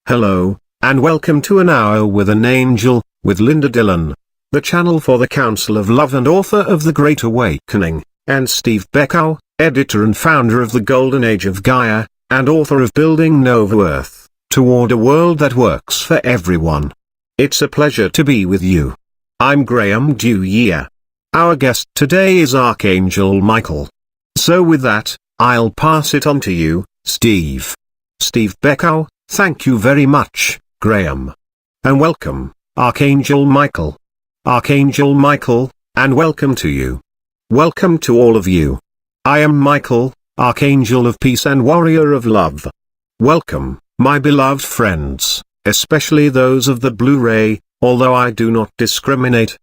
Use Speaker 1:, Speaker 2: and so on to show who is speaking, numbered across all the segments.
Speaker 1: Hello, and welcome to An Hour with an Angel, with Linda Dillon, the channel for the Council of Love and author of The Great Awakening, and Steve Beckow, editor and founder of The Golden Age of Gaia, and author of Building Novo Earth, Toward a World That Works for Everyone. It's a pleasure to be with you. I'm Graham Dewey. Our guest today is Archangel Michael. So with that, I'll pass it on to you, Steve. Steve Beckow, thank you very much, Graham. And welcome, Archangel Michael. Archangel Michael, and welcome to you. Welcome to all of you. I am Michael, Archangel of Peace and Warrior of Love. Welcome, my beloved friends, especially those of the Blu-ray, although I do not discriminate.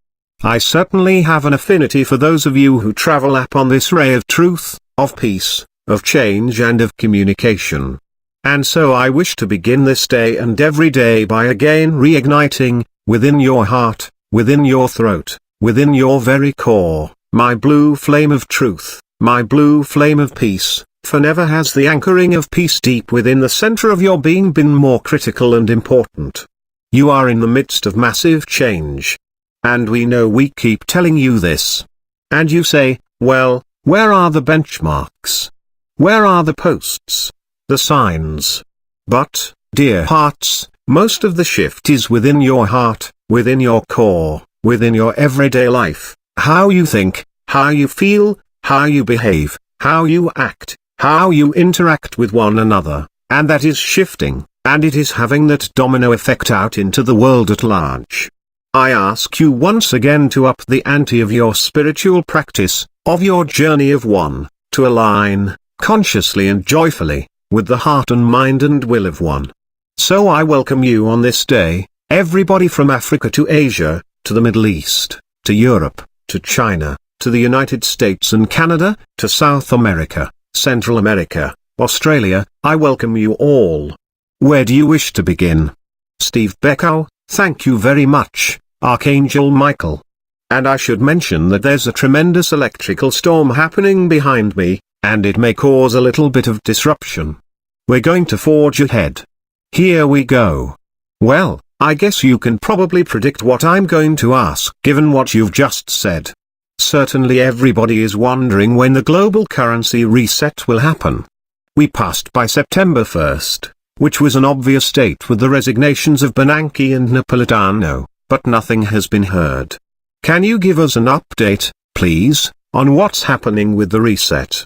Speaker 1: I certainly have an affinity for those of you who travel upon this ray of truth, of peace, of change and of communication. And so I wish to begin this day and every day by again reigniting, within your heart, within your throat, within your very core, my blue flame of truth, my blue flame of peace, for never has the anchoring of peace deep within the center of your being been more critical and important. You are in the midst of massive change. And we know we keep telling you this. And you say, well, where are the benchmarks? Where are the posts? The signs? But, dear hearts, most of the shift is within your heart, within your core, within your everyday life, how you think, how you feel, how you behave, how you act, how you interact with one another, and that is shifting, and it is having that domino effect out into the world at large. I ask you once again to up the ante of your spiritual practice, of your journey of one, to align, consciously and joyfully, with the heart and mind and will of one. So I welcome you on this day, everybody from Africa to Asia, to the Middle East, to Europe, to China, to the United States and Canada, to South America, Central America, Australia. I welcome you all. Where do you wish to begin? Steve Beckow, thank you very much, Archangel Michael. And I should mention that there's a tremendous electrical storm happening behind me, and it may cause a little bit of disruption. We're going to forge ahead. Here we go. Well, I guess you can probably predict what I'm going to ask given what you've just said. Certainly everybody is wondering when the global currency reset will happen. We passed by September 1st, which was an obvious date with the resignations of Bernanke and Napolitano, but nothing has been heard. Can you give us an update, please, on what's happening with the reset?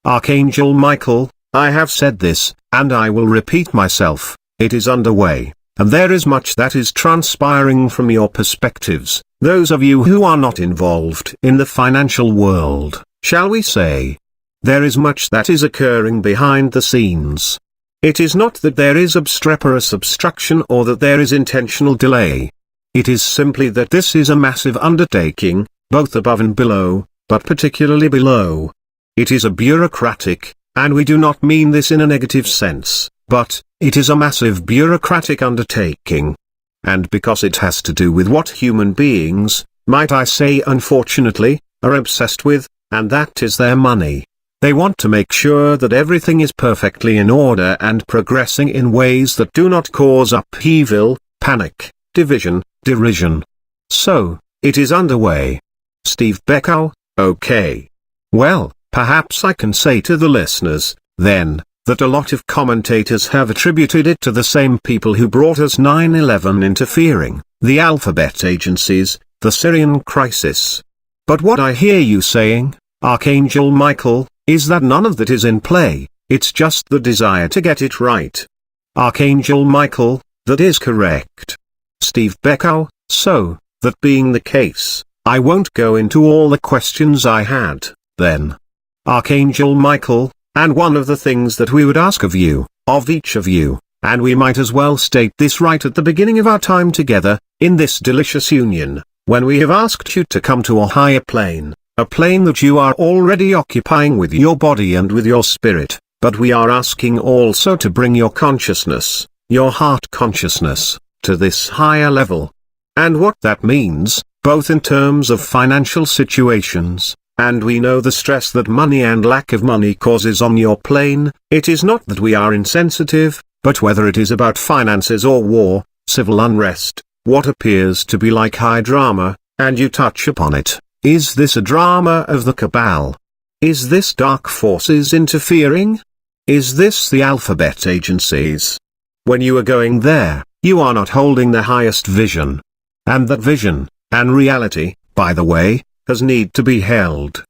Speaker 1: Archangel Michael, I have said this, and I will repeat myself, it is underway, and there is much that is transpiring from your perspectives, those of you who are not involved in the financial world, shall we say. There is much that is occurring behind the scenes. It is not that there is obstreperous obstruction or that there is intentional delay. It is simply that this is a massive undertaking, both above and below, but particularly below. It is a bureaucratic, and we do not mean this in a negative sense, but, it is a massive bureaucratic undertaking. And because it has to do with what human beings, might I say unfortunately, are obsessed with, and that is their money. They want to make sure that everything is perfectly in order and progressing in ways that do not cause upheaval, panic, division, derision. So, it is underway. Steve Beckow, okay. Well, perhaps I can say to the listeners, then, that a lot of commentators have attributed it to the same people who brought us 9/11 interfering, the alphabet agencies, the Syrian crisis. But what I hear you saying, Archangel Michael, is that none of that is in play, it's just the desire to get it right. Archangel Michael, that is correct. Steve Beckow, so, that being the case, I won't go into all the questions I had, then. Archangel Michael, and one of the things that we would ask of you, of each of you, and we might as well state this right at the beginning of our time together, in this delicious union, when we have asked you to come to a higher plane, a plane that you are already occupying with your body and with your spirit, but we are asking also to bring your consciousness, your heart consciousness, to this higher level. And what that means, both in terms of financial situations, and we know the stress that money and lack of money causes on your plane. It is not that we are insensitive, But whether it is about finances or war, civil unrest, what appears to be like high drama, and you touch upon it, is this a drama of the cabal? Is this dark forces interfering? Is this the alphabet agencies? When you are going there, you are not holding the highest vision. And that vision, and reality, by the way, has need to be held.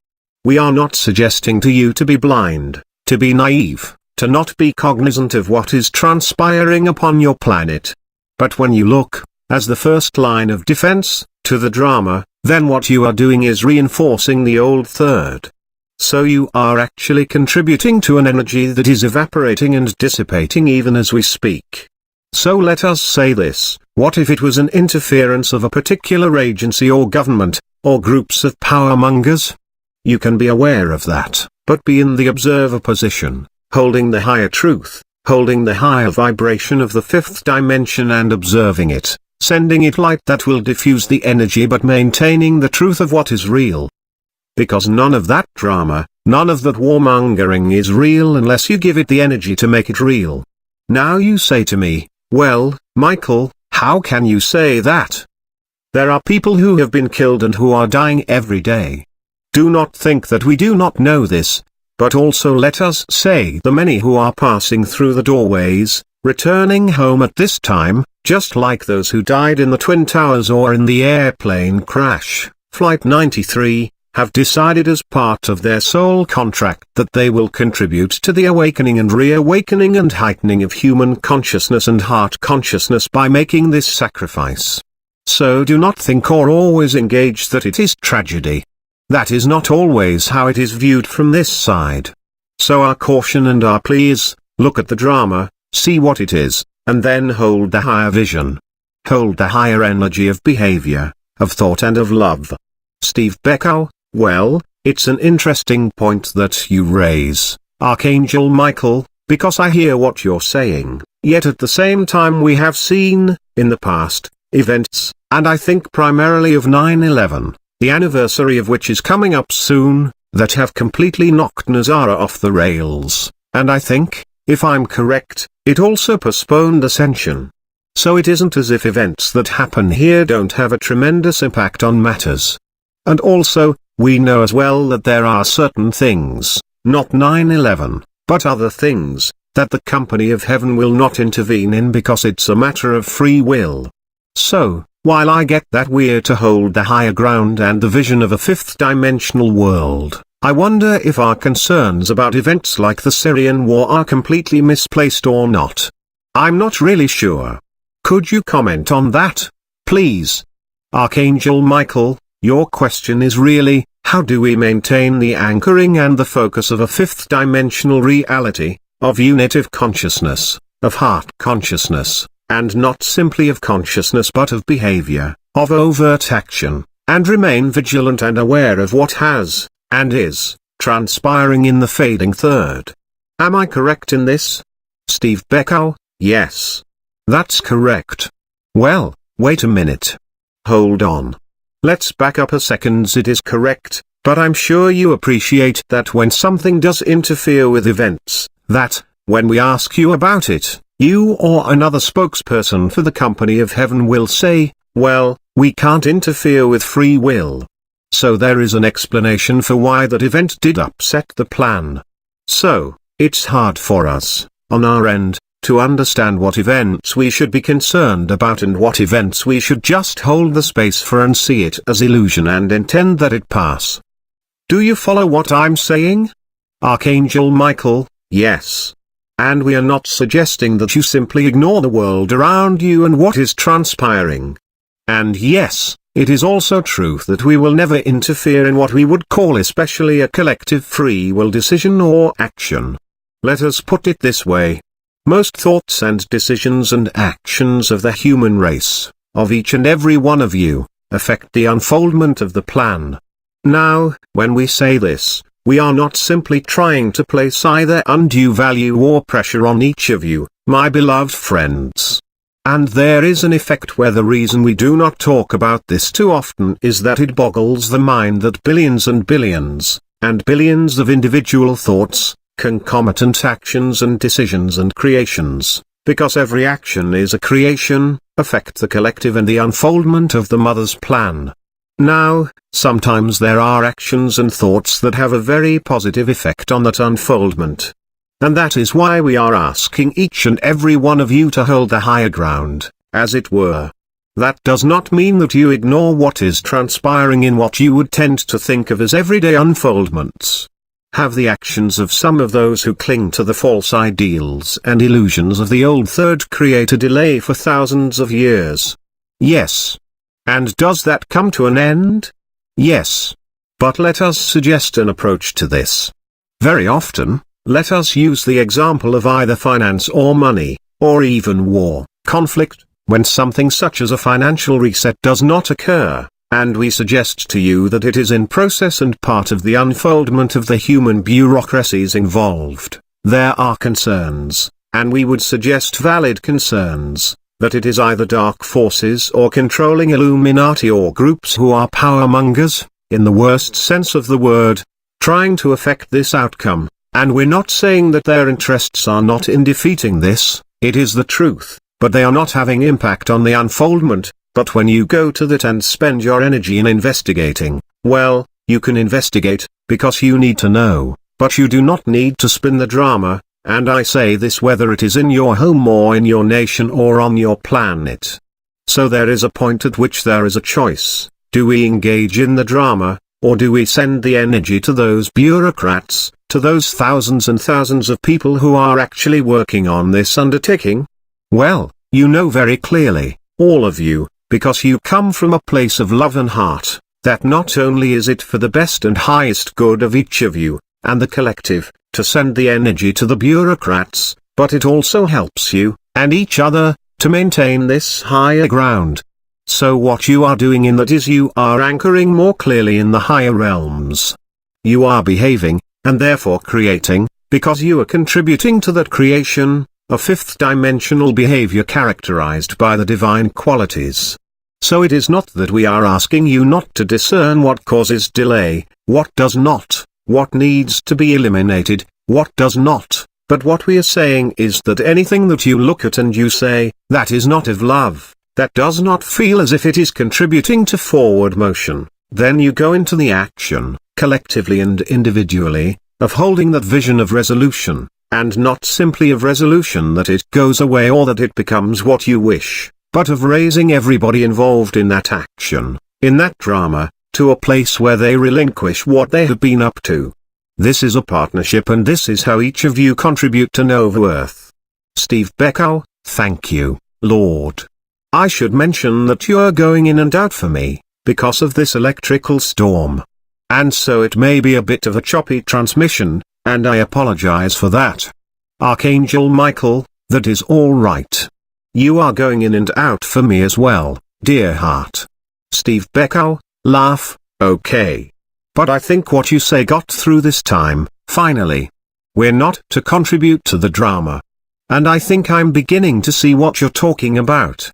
Speaker 1: We are not suggesting to you to be blind, to be naive, to not be cognizant of what is transpiring upon your planet. But when you look, as the first line of defense, to the drama, then what you are doing is reinforcing the old third. So you are actually contributing to an energy that is evaporating and dissipating even as we speak. So let us say this: what if it was an interference of a particular agency or government, or groups of power-mongers? You can be aware of that, but be in the observer position, holding the higher truth, holding the higher vibration of the fifth dimension and observing it, sending it light that will diffuse the energy but maintaining the truth of what is real. Because none of that drama, none of that warmongering is real unless you give it the energy to make it real. Now you say to me, well, Michael, how can you say that? There are people who have been killed and who are dying every day. Do not think that we do not know this, but also let us say the many who are passing through the doorways, returning home at this time, just like those who died in the Twin Towers or in the airplane crash, Flight 93, have decided as part of their soul contract that they will contribute to the awakening and reawakening and heightening of human consciousness and heart consciousness by making this sacrifice. So do not think or always engage that it is tragedy. That is not always how it is viewed from this side. So our caution and our plea is, look at the drama, see what it is, and then hold the higher vision. Hold the higher energy of behavior, of thought and of love. Steve Beckow, well, it's an interesting point that you raise, Archangel Michael, because I hear what you're saying, yet at the same time we have seen, in the past, events, and I think primarily of 9/11, the anniversary of which is coming up soon, that have completely knocked Nazara off the rails, and I think, if I'm correct, it also postponed Ascension. So it isn't as if events that happen here don't have a tremendous impact on matters. And also, we know as well that there are certain things, not 9/11, but other things, that the company of heaven will not intervene in because it's a matter of free will. So, while I get that we're to hold the higher ground and the vision of a fifth-dimensional world, I wonder if our concerns about events like the Syrian war are completely misplaced or not. I'm not really sure. Could you comment on that, please? Archangel Michael, your question is really, how do we maintain the anchoring and the focus of a fifth-dimensional reality, of unitive consciousness, of heart consciousness, and not simply of consciousness but of behavior, of overt action, and remain vigilant and aware of what has, and is, transpiring in the fading third. Am I correct in this? Steve Beckow, yes. That's correct. Well, wait a minute. Hold on. Let's back up a second. It is correct, but I'm sure you appreciate that when something does interfere with events, that, when we ask you about it, you or another spokesperson for the company of heaven will say, well, we can't interfere with free will. So there is an explanation for why that event did upset the plan. So, it's hard for us, on our end, to understand what events we should be concerned about and what events we should just hold the space for and see it as illusion and intend that it pass. Do you follow what I'm saying? Archangel Michael, yes. And we are not suggesting that you simply ignore the world around you and what is transpiring. And yes, it is also true that we will never interfere in what we would call especially a collective free will decision or action. Let us put it this way. Most thoughts and decisions and actions of the human race, of each and every one of you, affect the unfoldment of the plan. Now, when we say this, we are not simply trying to place either undue value or pressure on each of you, my beloved friends. And there is an effect where the reason we do not talk about this too often is that it boggles the mind that billions and billions, and billions of individual thoughts, concomitant actions and decisions and creations, because every action is a creation, affect the collective and the unfoldment of the mother's plan. Now, sometimes there are actions and thoughts that have a very positive effect on that unfoldment. And that is why we are asking each and every one of you to hold the higher ground, as it were. That does not mean that you ignore what is transpiring in what you would tend to think of as everyday unfoldments. Have the actions of some of those who cling to the false ideals and illusions of the old third creator delay for thousands of years? Yes. And does that come to an end? Yes. But let us suggest an approach to this. Very often, let us use the example of either finance or money, or even war, conflict, when something such as a financial reset does not occur, and we suggest to you that it is in process and part of the unfoldment of the human bureaucracies involved. There are concerns, and we would suggest valid concerns, that it is either dark forces or controlling Illuminati or groups who are powermongers, in the worst sense of the word, trying to affect this outcome, and we're not saying that their interests are not in defeating this, it is the truth, but they are not having impact on the unfoldment. But when you go to that and spend your energy in investigating, well, you can investigate, because you need to know, but you do not need to spin the drama, and I say this whether it is in your home or in your nation or on your planet. So there is a point at which there is a choice: do we engage in the drama, or do we send the energy to those bureaucrats, to those thousands and thousands of people who are actually working on this undertaking? Well, you know very clearly, all of you, because you come from a place of love and heart, that not only is it for the best and highest good of each of you, and the collective, to send the energy to the bureaucrats, but it also helps you, and each other, to maintain this higher ground. So what you are doing in that is you are anchoring more clearly in the higher realms. You are behaving, and therefore creating, because you are contributing to that creation, a fifth-dimensional behavior characterized by the divine qualities. So it is not that we are asking you not to discern what causes delay, what does not, what needs to be eliminated, what does not, but what we are saying is that anything that you look at and you say, that is not of love, that does not feel as if it is contributing to forward motion, then you go into the action, collectively and individually, of holding that vision of resolution. And not simply of resolution that it goes away or that it becomes what you wish, but of raising everybody involved in that action, in that drama, to a place where they relinquish what they have been up to. This is a partnership, and this is how each of you contribute to Nova Earth. Steve Beckow, thank you, Lord. I should mention that you are going in and out for me, because of this electrical storm. And so it may be a bit of a choppy transmission, and I apologize for that. Archangel Michael, that is all right. You are going in and out for me as well, dear heart. Steve Beckow, laugh, okay. But I think what you say got through this time, finally. We're not to contribute to the drama. And I think I'm beginning to see what you're talking about.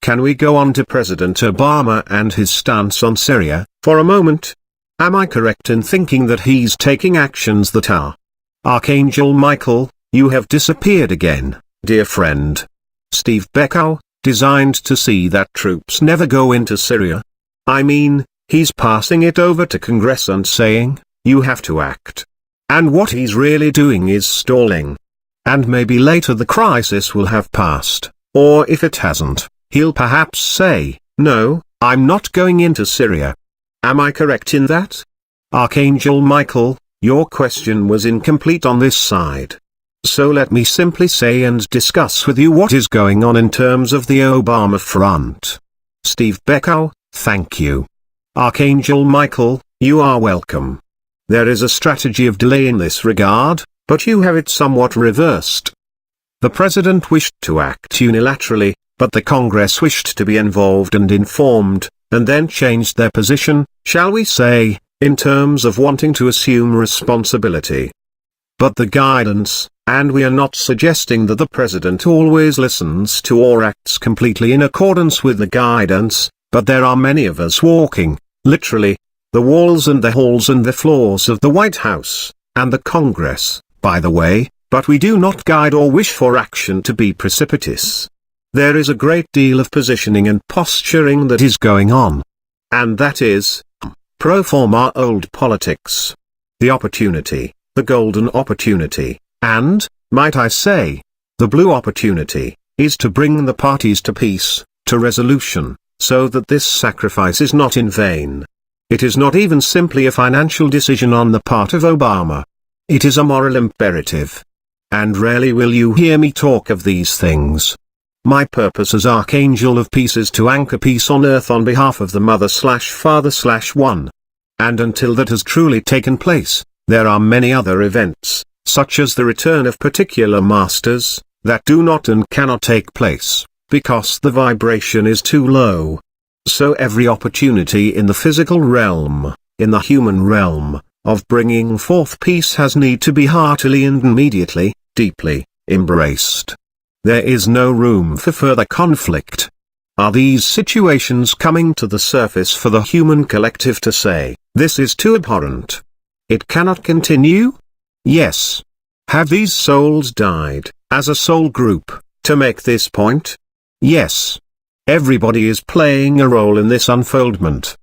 Speaker 1: Can we go on to President Obama and his stance on Syria, for a moment? Am I correct in thinking that he's taking actions that are? Archangel Michael, you have disappeared again, dear friend. Steve Beckow, designed to see that troops never go into Syria. I mean, he's passing it over to Congress and saying, you have to act. And what he's really doing is stalling. And maybe later the crisis will have passed, or if it hasn't, he'll perhaps say, no, I'm not going into Syria. Am I correct in that? Archangel Michael, your question was incomplete on this side. So let me simply say and discuss with you what is going on in terms of the Obama front. Steve Beckow, thank you. Archangel Michael, you are welcome. There is a strategy of delay in this regard, but you have it somewhat reversed. The president wished to act unilaterally, but the Congress wished to be involved and informed, and then changed their position, shall we say, in terms of wanting to assume responsibility. But the guidance, and we are not suggesting that the president always listens to or acts completely in accordance with the guidance, but there are many of us walking, literally, the walls and the halls and the floors of the White House, and the Congress, by the way, but we do not guide or wish for action to be precipitous. There is a great deal of positioning and posturing that is going on. And that is pro forma old politics. The opportunity, the golden opportunity, and, might I say, the blue opportunity, is to bring the parties to peace, to resolution, so that this sacrifice is not in vain. It is not even simply a financial decision on the part of Obama. It is a moral imperative. And rarely will you hear me talk of these things. My purpose as Archangel of Peace is to anchor peace on earth on behalf of the Mother/Father/One. And until that has truly taken place, there are many other events, such as the return of particular masters, that do not and cannot take place, because the vibration is too low. So every opportunity in the physical realm, in the human realm, of bringing forth peace has need to be heartily and immediately, deeply, embraced. There is no room for further conflict. Are these situations coming to the surface for the human collective to say, this is too abhorrent? It cannot continue? Yes. Have these souls died, as a soul group, to make this point? Yes. Everybody is playing a role in this unfoldment.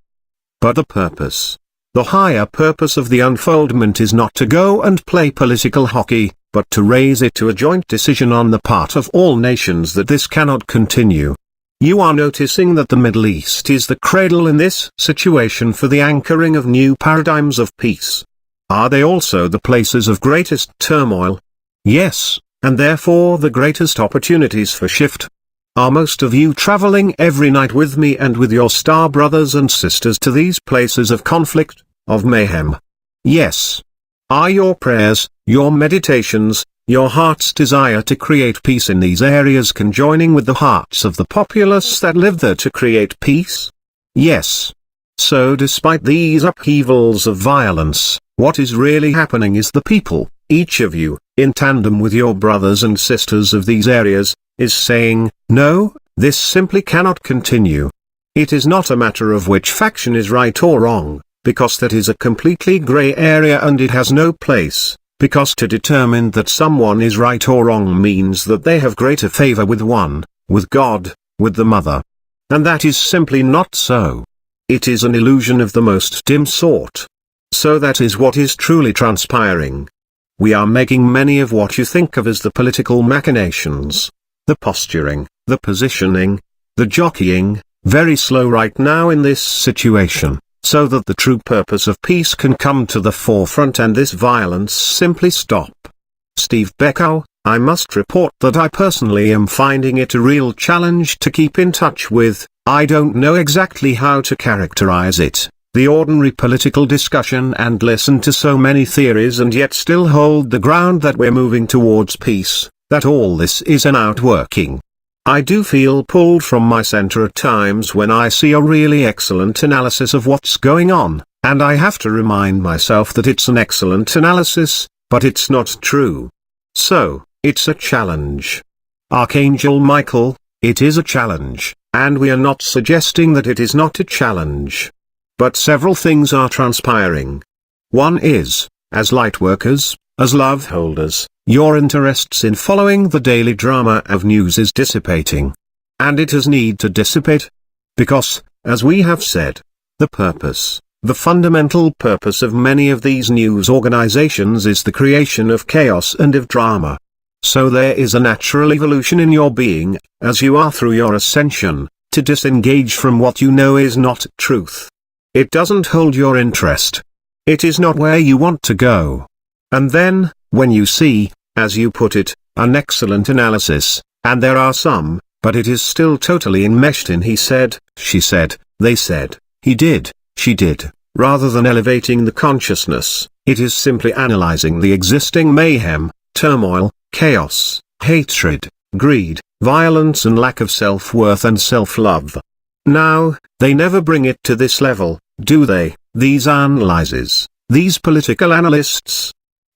Speaker 1: But the purpose, the higher purpose of the unfoldment is not to go and play political hockey, but to raise it to a joint decision on the part of all nations that this cannot continue. You are noticing that the Middle East is the cradle in this situation for the anchoring of new paradigms of peace. Are they also the places of greatest turmoil? Yes, and therefore the greatest opportunities for shift. Are most of you traveling every night with me and with your star brothers and sisters to these places of conflict, of mayhem? Yes. Are your prayers, your meditations, your heart's desire to create peace in these areas conjoining with the hearts of the populace that live there to create peace? Yes. So despite these upheavals of violence, what is really happening is the people, each of you, in tandem with your brothers and sisters of these areas, is saying, no, this simply cannot continue. It is not a matter of which faction is right or wrong, because that is a completely grey area and it has no place, because to determine that someone is right or wrong means that they have greater favour with one, with God, with the Mother. And that is simply not so. It is an illusion of the most dim sort. So that is what is truly transpiring. We are making many of what you think of as the political machinations, the posturing, the positioning, the jockeying, very slow right now in this situation, so that the true purpose of peace can come to the forefront and this violence simply stop. Steve Beckow, I must report that I personally am finding it a real challenge to keep in touch with, I don't know exactly how to characterize it, the ordinary political discussion and listen to so many theories and yet still hold the ground that we're moving towards peace, that all this is an outworking. I do feel pulled from my center at times when I see a really excellent analysis of what's going on, and I have to remind myself that it's an excellent analysis, but it's not true. So, it's a challenge. Archangel Michael, it is a challenge, and we are not suggesting that it is not a challenge. But several things are transpiring. One is, as lightworkers, as love holders, your interests in following the daily drama of news is dissipating. And it has need to dissipate. Because, as we have said, the purpose, the fundamental purpose of many of these news organizations is the creation of chaos and of drama. So there is a natural evolution in your being, as you are through your ascension, to disengage from what you know is not truth. It doesn't hold your interest. It is not where you want to go. And then, when you see, as you put it, an excellent analysis, and there are some, but it is still totally enmeshed in he said, she said, they said, he did, she did, rather than elevating the consciousness, it is simply analyzing the existing mayhem, turmoil, chaos, hatred, greed, violence and lack of self-worth and self-love. Now, they never bring it to this level, do they, these analyses, these political analysts?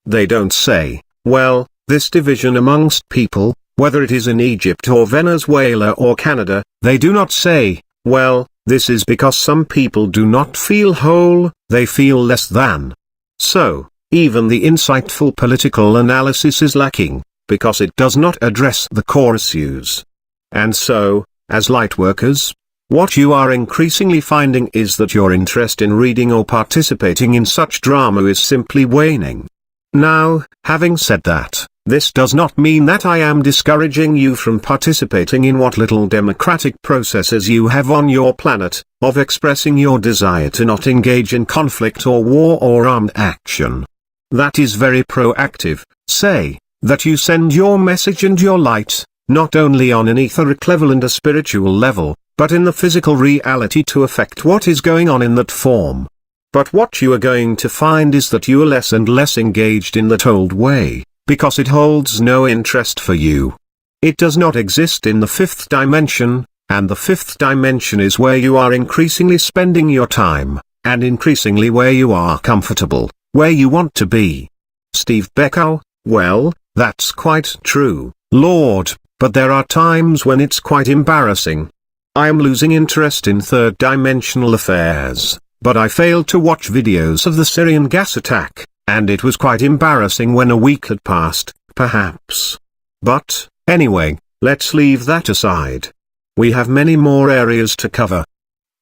Speaker 1: They don't say, well, this division amongst people, whether it is in Egypt or Venezuela or Canada, they do not say, well, this is because some people do not feel whole, they feel less than. So, Even the insightful political analysis is lacking, because it does not address the core issues. And so, as lightworkers, what you are increasingly finding is that your interest in reading or participating in such drama is simply waning. Now, having said that, this does not mean that I am discouraging you from participating in what little democratic processes you have on your planet, of expressing your desire to not engage in conflict or war or armed action. That is very proactive. Say, that you send your message and your light, not only on an etheric level and a spiritual level, but in the physical reality to affect what is going on in that form. But what you are going to find is that you are less and less engaged in that old way, because it holds no interest for you. It does not exist in the fifth dimension, and the fifth dimension is where you are increasingly spending your time, and increasingly where you are comfortable, where you want to be. Steve Beckow, well, that's quite true, Lord, but there are times when it's quite embarrassing. I am losing interest in third-dimensional affairs, but I failed to watch videos of the Syrian gas attack, and it was quite embarrassing when a week had passed, perhaps. But, anyway, let's leave that aside. We have many more areas to cover.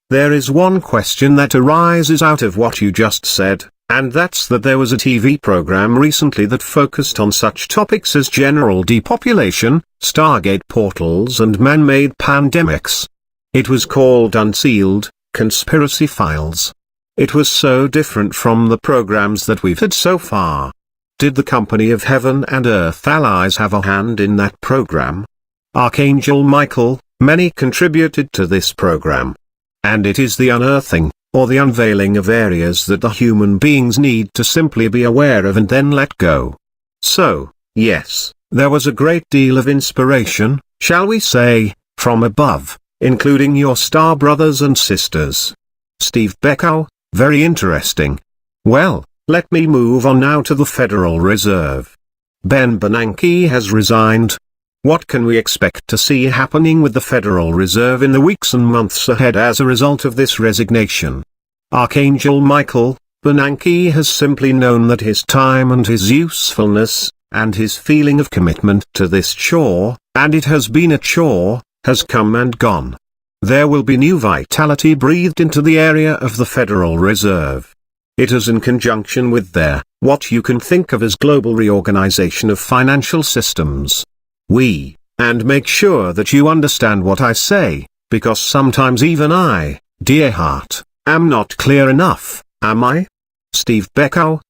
Speaker 1: There is one question that arises out of what you just said, and that's that there was a TV program recently that focused on such topics as general depopulation, Stargate portals and man-made pandemics. It was called Unsealed, Conspiracy Files. It was so different from the programs that we've had so far. Did the company of Heaven and Earth Allies have a hand in that program? Archangel Michael, many contributed to this program. And it is the unearthing, or the unveiling of areas that the human beings need to simply be aware of and then let go. So, yes, there was a great deal of inspiration, shall we say, from above, including your star brothers and sisters. Steve Beckow, very interesting. Well, let me move on now to the Federal Reserve. Ben Bernanke has resigned. What can we expect to see happening with the Federal Reserve in the weeks and months ahead as a result of this resignation? Archangel Michael, Bernanke has simply known that his time and his usefulness, and his feeling of commitment to this chore, and it has been a chore, has come and gone. There will be new vitality breathed into the area of the Federal Reserve. It is in conjunction with what you can think of as global reorganization of financial systems. And make sure that you understand what I say, because sometimes even I, dear heart, am not clear enough, am I? Steve Beckow,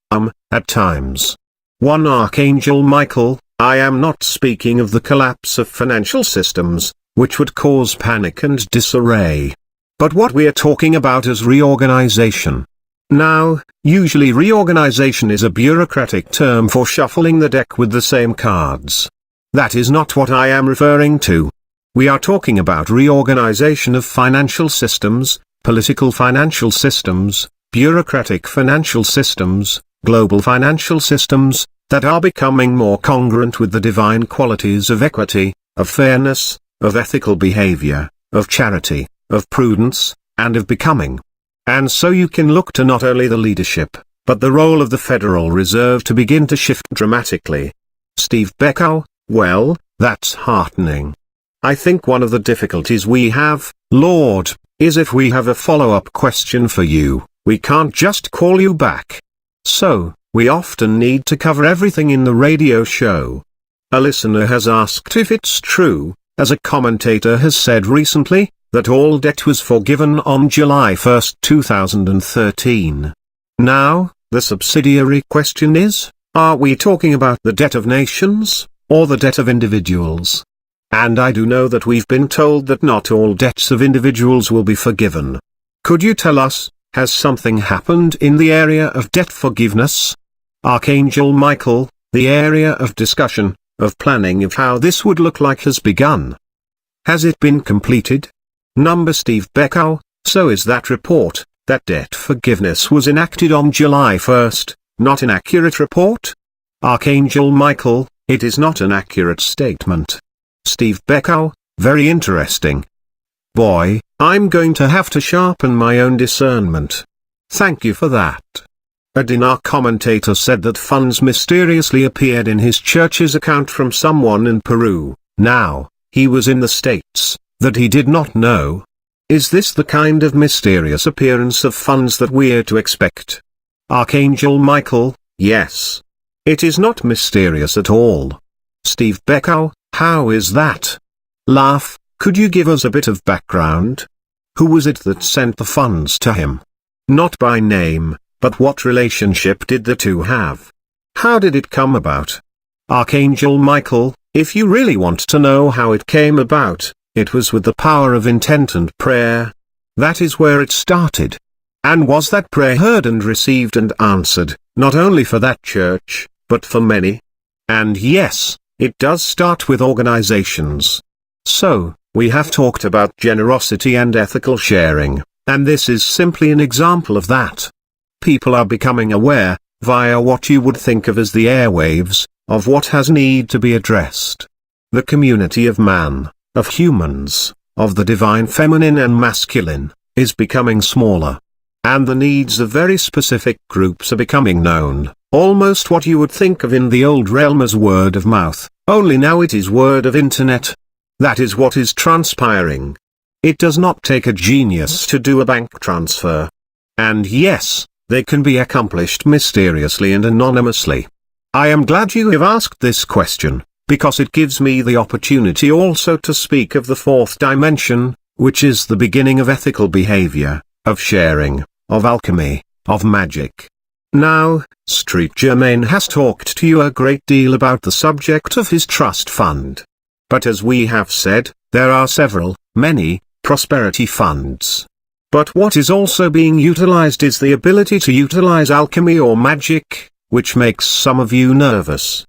Speaker 1: at times. One Archangel Michael, I am not speaking of the collapse of financial systems, which would cause panic and disarray. But what we are talking about is reorganization. Now, usually reorganization is a bureaucratic term for shuffling the deck with the same cards. That is not what I am referring to. We are talking about reorganization of financial systems, political financial systems, bureaucratic financial systems, global financial systems, that are becoming more congruent with the divine qualities of equity, of fairness, of ethical behavior, of charity, of prudence, and of becoming. And so you can look to not only the leadership, but the role of the Federal Reserve to begin to shift dramatically. Steve Beckow, well, that's heartening. I think one of the difficulties we have, Lord, is if we have a follow-up question for you, we can't just call you back. So, we often need to cover everything in the radio show. A listener has asked if it's true, as a commentator has said recently, that all debt was forgiven on July 1, 2013. Now, the subsidiary question is, are we talking about the debt of nations, or the debt of individuals? And I do know that we've been told that not all debts of individuals will be forgiven. Could you tell us, has something happened in the area of debt forgiveness? Archangel Michael, the area of discussion, of planning of how this would look like has begun. Has it been completed? Number Steve Beckow, so is that report, that debt forgiveness was enacted on July 1, not an accurate report? Archangel Michael, it is not an accurate statement. Steve Beckow, very interesting. Boy, I'm going to have to sharpen my own discernment. Thank you for that. A dinar commentator said that funds mysteriously appeared in his church's account from someone in Peru. Now, he was in the States, that he did not know. Is this the kind of mysterious appearance of funds that we're to expect? Archangel Michael, yes. It is not mysterious at all. Steve Beckow, how is that? Laugh, could you give us a bit of background? Who was it that sent the funds to him? Not by name, but what relationship did the two have? How did it come about? Archangel Michael, if you really want to know how it came about, it was with the power of intent and prayer. That is where it started. And was that prayer heard and received and answered, not only for that church, but for many? And yes, it does start with organizations. So, we have talked about generosity and ethical sharing, and this is simply an example of that. People are becoming aware, via what you would think of as the airwaves, of what has need to be addressed. The community of man, of humans, of the divine feminine and masculine, is becoming smaller. And the needs of very specific groups are becoming known, almost what you would think of in the old realm as word of mouth, only now it is word of internet. That is what is transpiring. It does not take a genius to do a bank transfer. And yes, they can be accomplished mysteriously and anonymously. I am glad you have asked this question, because it gives me the opportunity also to speak of the fourth dimension, which is the beginning of ethical behavior, of sharing, of alchemy, of magic. Now, Street Germain has talked to you a great deal about the subject of his trust fund. But as we have said, there are many, prosperity funds. But what is also being utilized is the ability to utilize alchemy or magic, which makes some of you nervous.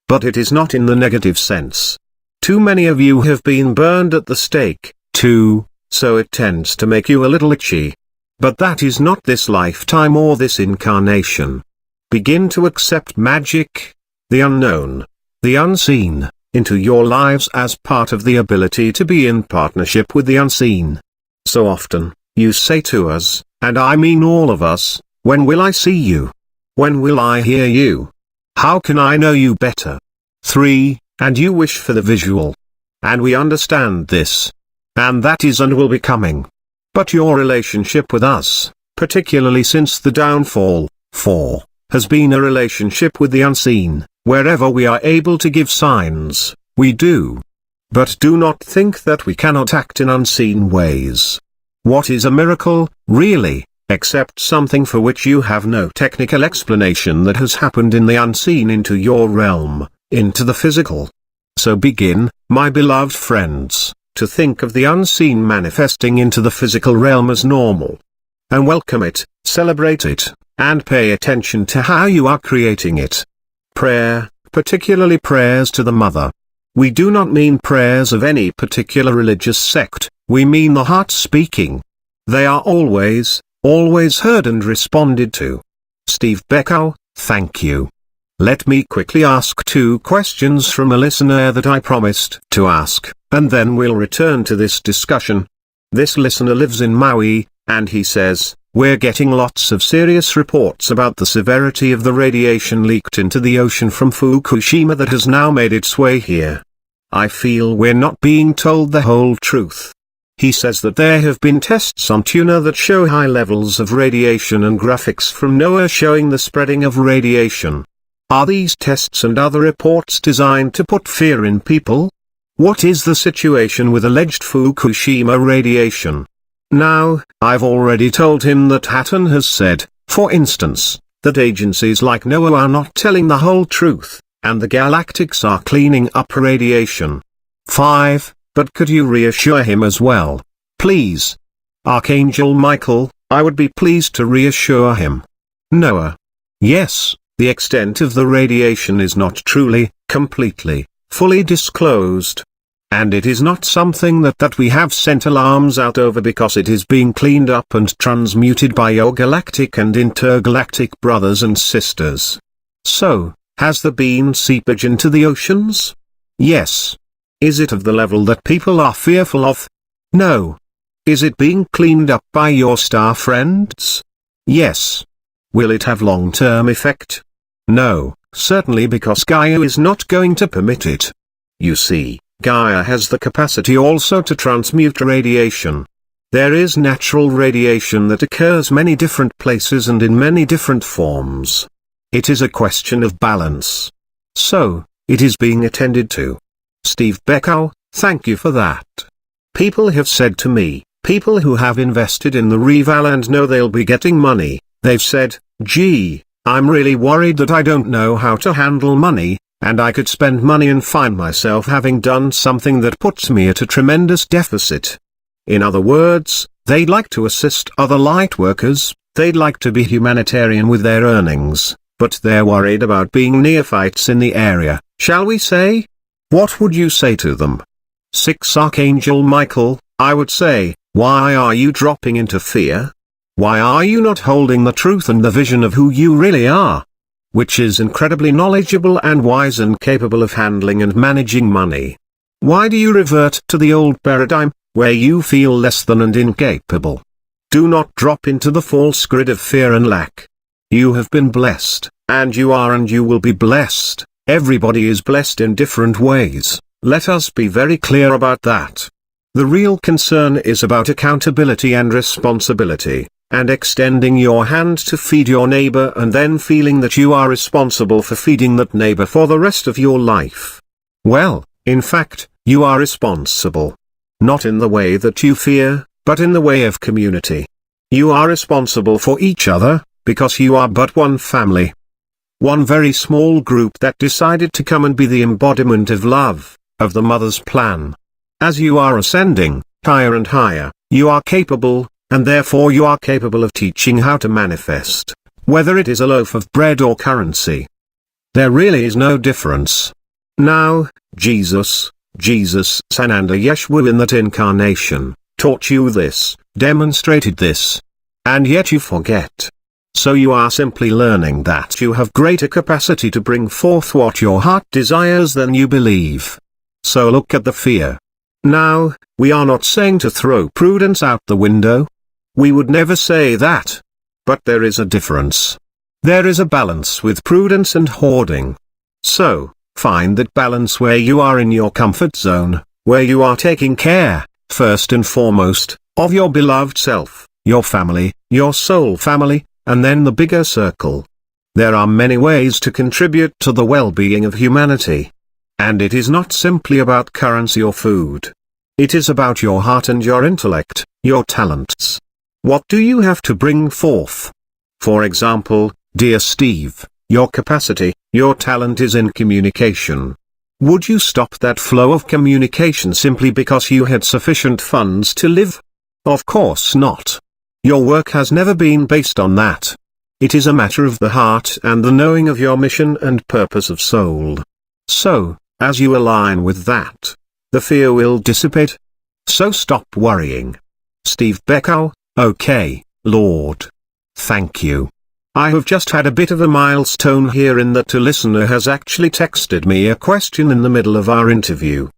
Speaker 1: But it is not in the negative sense. Too many of you have been burned at the stake, too, so it tends to make you a little itchy. But that is not this lifetime or this incarnation. Begin to accept magic, the unknown, the unseen, into your lives as part of the ability to be in partnership with the unseen. So often, you say to us, and I mean all of us, when will I see you? When will I hear you? How can I know you better? 3. And you wish for the visual. And we understand this. And that is and will be coming. But your relationship with us, particularly since the downfall, 4, has been a relationship with the unseen. Wherever we are able to give signs, we do. But do not think that we cannot act in unseen ways. What is a miracle, really, except something for which you have no technical explanation that has happened in the unseen into your realm, into the physical? So begin, my beloved friends, to think of the unseen manifesting into the physical realm as normal. And welcome it, celebrate it, and pay attention to how you are creating it. Prayer, particularly prayers to the Mother. We do not mean prayers of any particular religious sect, we mean the heart speaking. They are always heard and responded to. Steve Beckow, thank you. Let me quickly ask 2 questions from a listener that I promised to ask, and then we'll return to this discussion. This listener lives in Maui, and he says, we're getting lots of serious reports about the severity of the radiation leaked into the ocean from Fukushima that has now made its way here. I feel we're not being told the whole truth. He says that there have been tests on tuna that show high levels of radiation and graphics from NOAA showing the spreading of radiation. Are these tests and other reports designed to put fear in people? What is the situation with alleged Fukushima radiation? Now, I've already told him that Hatton has said, for instance, that agencies like NOAA are not telling the whole truth, and the galactics are cleaning up radiation. 5. But could you reassure him as well, please? Archangel Michael, I would be pleased to reassure him. NOAA. Yes, the extent of the radiation is not truly, completely, fully disclosed. And it is not something that we have sent alarms out over because it is being cleaned up and transmuted by your galactic and intergalactic brothers and sisters. So, has there been seepage into the oceans? Yes. Is it of the level that people are fearful of? No. Is it being cleaned up by your star friends? Yes. Will it have long-term effect? No, certainly, because Gaia is not going to permit it. You see, Gaia has the capacity also to transmute radiation. There is natural radiation that occurs many different places and in many different forms. It is a question of balance. So, it is being attended to. Steve Beckow, thank you for that. People have said to me, people who have invested in the reval and know they'll be getting money, they've said, gee, I'm really worried that I don't know how to handle money, and I could spend money and find myself having done something that puts me at a tremendous deficit. In other words, they'd like to assist other light workers, they'd like to be humanitarian with their earnings, but they're worried about being neophytes in the area, shall we say? What would you say to them? 6 Archangel Michael, I would say, why are you dropping into fear? Why are you not holding the truth and the vision of who you really are? Which is incredibly knowledgeable and wise and capable of handling and managing money. Why do you revert to the old paradigm, where you feel less than and incapable? Do not drop into the false grid of fear and lack. You have been blessed, and you are and you will be blessed. Everybody is blessed in different ways, let us be very clear about that. The real concern is about accountability and responsibility, and extending your hand to feed your neighbor and then feeling that you are responsible for feeding that neighbor for the rest of your life. Well, in fact, you are responsible. Not in the way that you fear, but in the way of community. You are responsible for each other, because you are but one family. One very small group that decided to come and be the embodiment of love, of the mother's plan. As you are ascending, higher and higher, you are capable, and therefore you are capable of teaching how to manifest, whether it is a loaf of bread or currency. There really is no difference. Now, Jesus, Sananda Yeshua in that incarnation, taught you this, demonstrated this. And yet you forget. So you are simply learning that you have greater capacity to bring forth what your heart desires than you believe. So look at the fear. Now, we are not saying to throw prudence out the window. We would never say that. But there is a difference. There is a balance with prudence and hoarding. So, find that balance where you are in your comfort zone, where you are taking care, first and foremost, of your beloved self, your family, your soul family, and then the bigger circle. There are many ways to contribute to the well-being of humanity. And it is not simply about currency or food. It is about your heart and your intellect, your talents. What do you have to bring forth? For example, dear Steve, your capacity, your talent is in communication. Would you stop that flow of communication simply because you had sufficient funds to live? Of course not. Your work has never been based on that. It is a matter of the heart and the knowing of your mission and purpose of soul. So, as you align with that, the fear will dissipate. So stop worrying. Steve Beckow, okay, Lord. Thank you. I have just had a bit of a milestone here in that a listener has actually texted me a question in the middle of our interview.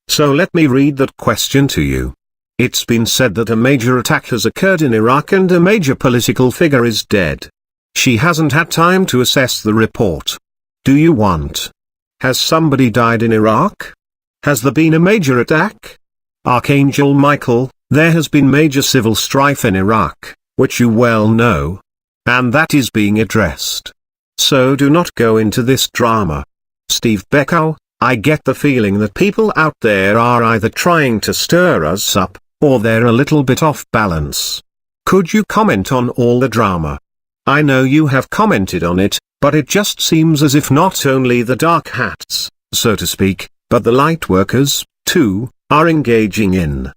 Speaker 1: So let me read that question to you. It's been said that a major attack has occurred in Iraq and a major political figure is dead. She hasn't had time to assess the report. Do you want? Has somebody died in Iraq? Has there been a major attack? Archangel Michael, there has been major civil strife in Iraq, which you well know. And that is being addressed. So do not go into this drama. Steve Beckow, I get the feeling that people out there are either trying to stir us up, or they're a little bit off balance. Could you comment on all the drama? I know you have commented on it, but it just seems as if not only the dark hats, so to speak, but the light workers, too, are engaging in.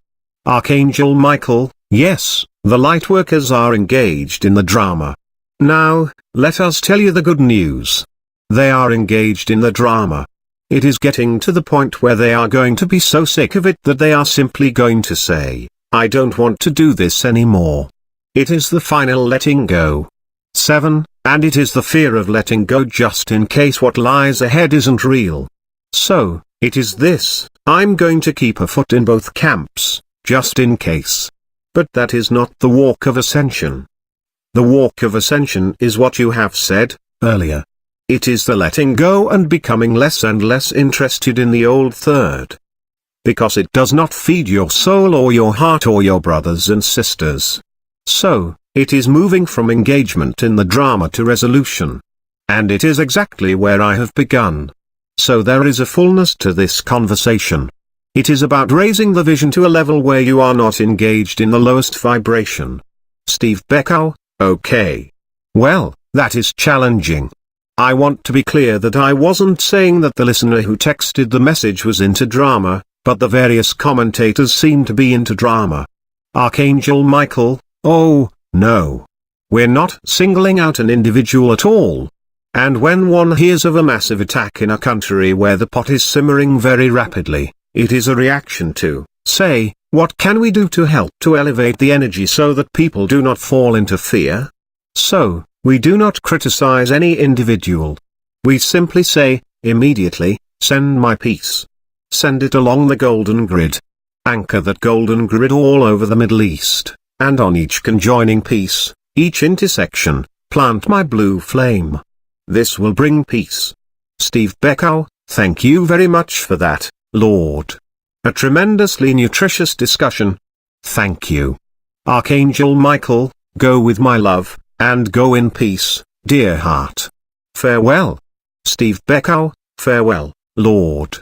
Speaker 1: Archangel Michael, yes, the light workers are engaged in the drama. Now, let us tell you the good news. They are engaged in the drama. It is getting to the point where they are going to be so sick of it that they are simply going to say, I don't want to do this anymore. It is the final letting go. 7, and it is the fear of letting go just in case what lies ahead isn't real. So, it is this, I'm going to keep a foot in both camps, just in case. But that is not the walk of ascension. The walk of ascension is what you have said earlier. It is the letting go and becoming less and less interested in the old third. Because it does not feed your soul or your heart or your brothers and sisters. So, it is moving from engagement in the drama to resolution. And it is exactly where I have begun. So there is a fullness to this conversation. It is about raising the vision to a level where you are not engaged in the lowest vibration. Steve Beckow, okay. Well, that is challenging. I want to be clear that I wasn't saying that the listener who texted the message was into drama, but the various commentators seem to be into drama. Archangel Michael, oh, no. We're not singling out an individual at all. And when one hears of a massive attack in a country where the pot is simmering very rapidly, it is a reaction to, say, what can we do to help to elevate the energy so that people do not fall into fear? So, we do not criticize any individual. We simply say, immediately, send my peace. Send it along the golden grid. Anchor that golden grid all over the Middle East, and on each conjoining piece, each intersection, plant my blue flame. This will bring peace. Steve Beckow, thank you very much for that, Lord. A tremendously nutritious discussion. Thank you. Archangel Michael, go with my love, and go in peace, dear heart. Farewell. Steve Beckow, farewell, Lord.